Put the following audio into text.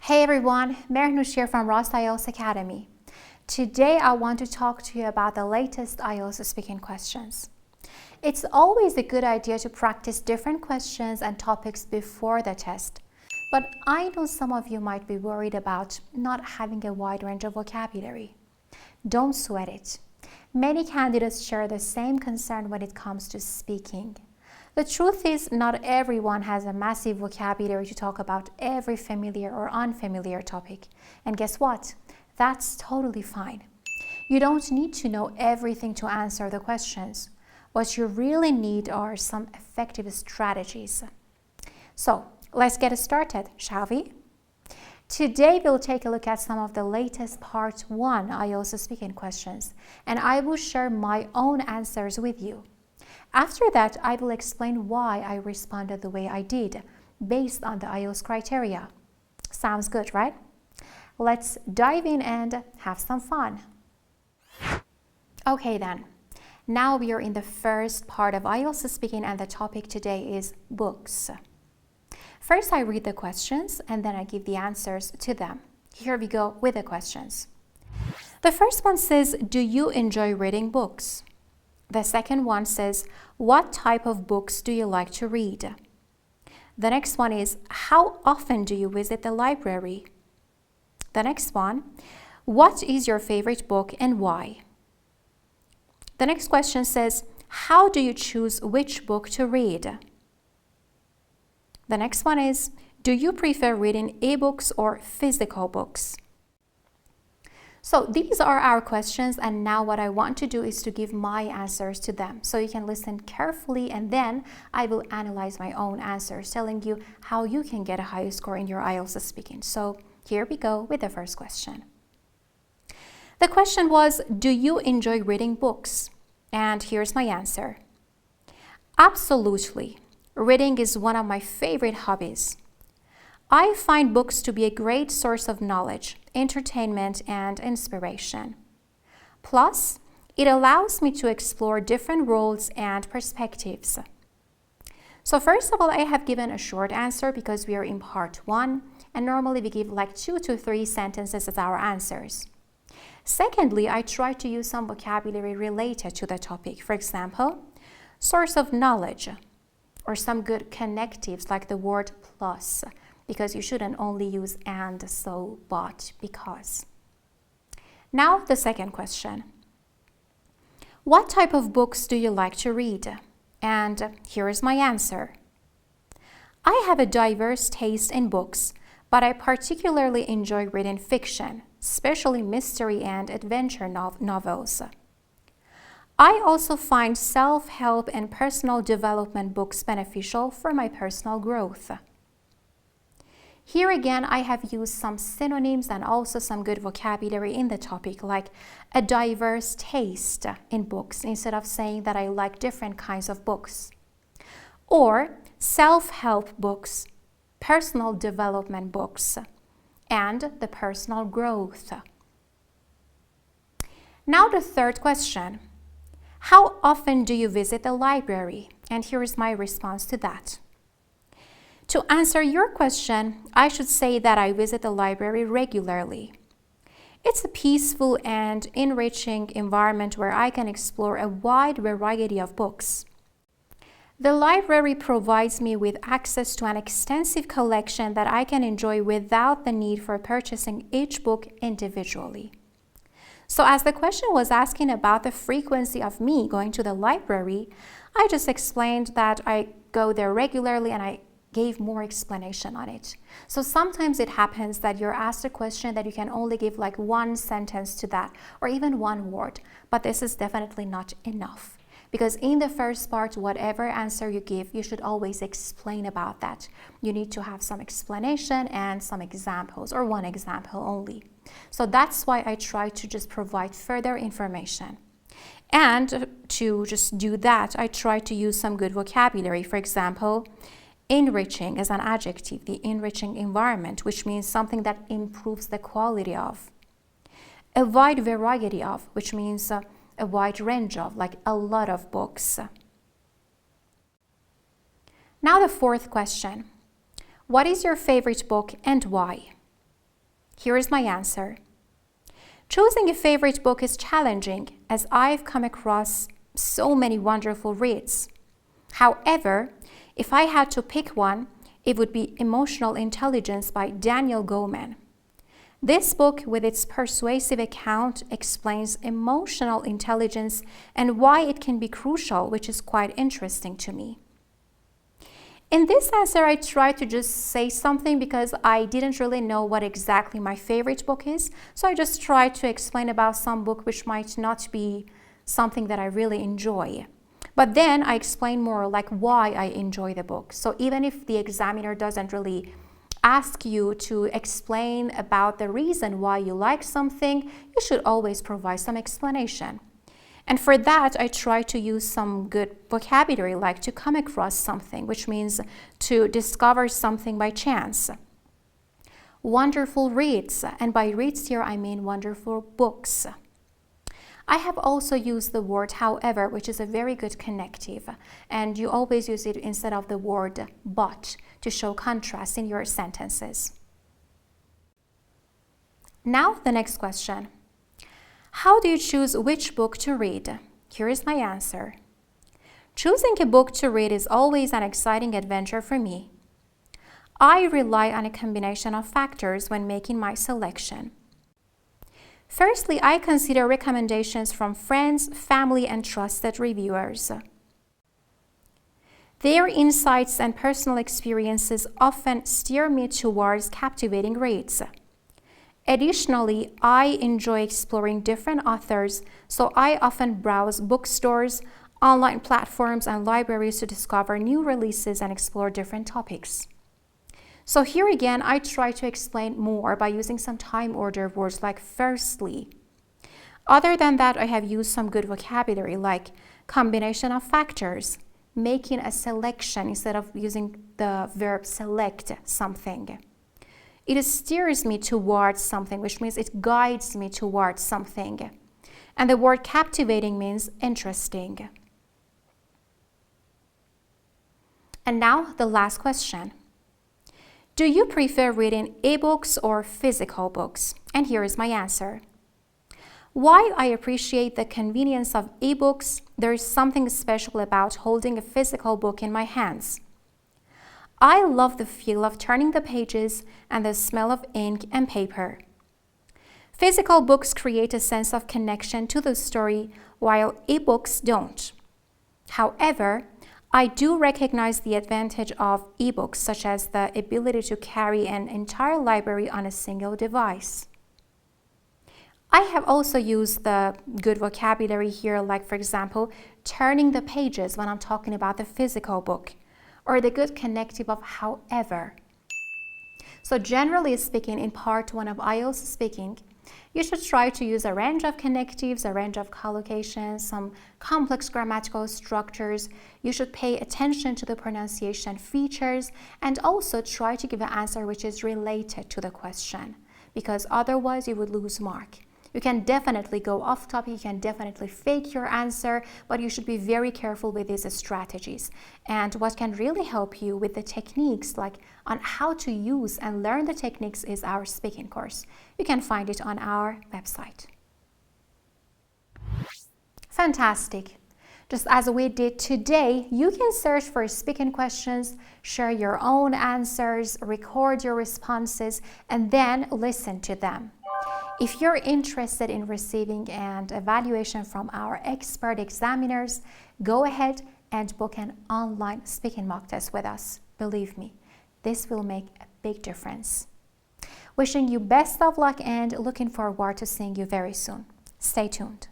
Hey everyone, Merinush here from Ross IELTS Academy. Today I want to talk to you about the latest IELTS speaking questions. It's always a good idea to practice different questions and topics before the test, but I know some of you might be worried about not having a wide range of vocabulary. Don't sweat it. Many candidates share the same concern when it comes to speaking. The truth is, not everyone has a massive vocabulary to talk about every familiar or unfamiliar topic. And guess what? That's totally fine. You don't need to know everything to answer the questions. What you really need are some effective strategies. So, let's get started, shall we? Today, we'll take a look at some of the latest Part 1 IELTS speaking questions, and I will share my own answers with you. After that, I will explain why I responded the way I did, based on the IELTS criteria. Sounds good, right? Let's dive in and have some fun. Okay then, now we are in the first part of IELTS speaking, and the topic today is books. First, I read the questions and then I give the answers to them. Here we go with the questions. The first one says, do you enjoy reading books? The second one says, what type of books do you like to read? The next one is, how often do you visit the library? The next one, what is your favorite book and why? The next question says, how do you choose which book to read? The next one is, do you prefer reading ebooks or physical books? So these are our questions, and now what I want to do is to give my answers to them. So you can listen carefully, and then I will analyze my own answers, telling you how you can get a high score in your IELTS speaking. So here we go with the first question. The question was, do you enjoy reading books? And here's my answer. Absolutely. Reading is one of my favorite hobbies. I find books to be a great source of knowledge, entertainment, and inspiration. Plus, it allows me to explore different worlds and perspectives. So first of all, I have given a short answer because we are in part 1, and normally we give like 2 to 3 sentences as our answers. Secondly, I try to use some vocabulary related to the topic. For example, source of knowledge, or some good connectives like the word plus, because you shouldn't only use and, so, but, because. Now the second question. What type of books do you like to read? And here is my answer. I have a diverse taste in books, but I particularly enjoy reading fiction, especially mystery and adventure novels. I also find self-help and personal development books beneficial for my personal growth. Here again, I have used some synonyms and also some good vocabulary in the topic, like a diverse taste in books, instead of saying that I like different kinds of books. Or self-help books, personal development books, and the personal growth. Now the third question. How often do you visit the library? And here is my response to that. To answer your question, I should say that I visit the library regularly. It's a peaceful and enriching environment where I can explore a wide variety of books. The library provides me with access to an extensive collection that I can enjoy without the need for purchasing each book individually. So as the question was asking about the frequency of me going to the library, I just explained that I go there regularly, and I gave more explanation on it. So sometimes it happens that you're asked a question that you can only give like one sentence to that, or even one word, but this is definitely not enough. Because in the first part, whatever answer you give, you should always explain about that. You need to have some explanation and some examples, or one example only. So that's why I try to just provide further information. And to just do that, I try to use some good vocabulary. For example, enriching as an adjective, the enriching environment, which means something that improves the quality of. A wide variety of, which means a wide range of, like a lot of books. Now the fourth question. What is your favorite book and why? Here is my answer. Choosing a favorite book is challenging, as I've come across so many wonderful reads. However, if I had to pick one, it would be Emotional Intelligence by Daniel Goleman. This book, with its persuasive account, explains emotional intelligence and why it can be crucial, which is quite interesting to me. In this answer, I tried to just say something because I didn't really know what exactly my favorite book is. So I just tried to explain about some book which might not be something that I really enjoy. But then I explain more like why I enjoy the book. So even if the examiner doesn't really ask you to explain about the reason why you like something, you should always provide some explanation. And for that, I try to use some good vocabulary, like to come across something, which means to discover something by chance. Wonderful reads, and by reads here I mean wonderful books. I have also used the word however, which is a very good connective, and you always use it instead of the word but to show contrast in your sentences. Now the next question. How do you choose which book to read? Here is my answer. Choosing a book to read is always an exciting adventure for me. I rely on a combination of factors when making my selection. Firstly, I consider recommendations from friends, family, and trusted reviewers. Their insights and personal experiences often steer me towards captivating reads. Additionally, I enjoy exploring different authors, so I often browse bookstores, online platforms, and libraries to discover new releases and explore different topics. So here again, I try to explain more by using some time order words like firstly. Other than that, I have used some good vocabulary like combination of factors, making a selection instead of using the verb select something. It steers me towards something, which means it guides me towards something. And the word captivating means interesting. And now the last question. Do you prefer reading ebooks or physical books? And here is my answer. While I appreciate the convenience of ebooks, there is something special about holding a physical book in my hands. I love the feel of turning the pages and the smell of ink and paper. Physical books create a sense of connection to the story, while ebooks don't. However, I do recognize the advantage of ebooks, such as the ability to carry an entire library on a single device. I have also used the good vocabulary here, like for example, turning the pages when I'm talking about the physical book, or the good connective of however. So generally speaking, in part 1 of IELTS Speaking, you should try to use a range of connectives, a range of collocations, some complex grammatical structures. You should pay attention to the pronunciation features and also try to give an answer which is related to the question, because otherwise you would lose mark. You can definitely go off topic, you can definitely fake your answer, but you should be very careful with these strategies. And what can really help you with the techniques, like on how to use and learn the techniques, is our speaking course. You can find it on our website. Fantastic. Just as we did today, you can search for speaking questions, share your own answers, record your responses, and then listen to them. If you're interested in receiving an evaluation from our expert examiners, go ahead and book an online speaking mock test with us. Believe me, this will make a big difference. Wishing you best of luck and looking forward to seeing you very soon. Stay tuned.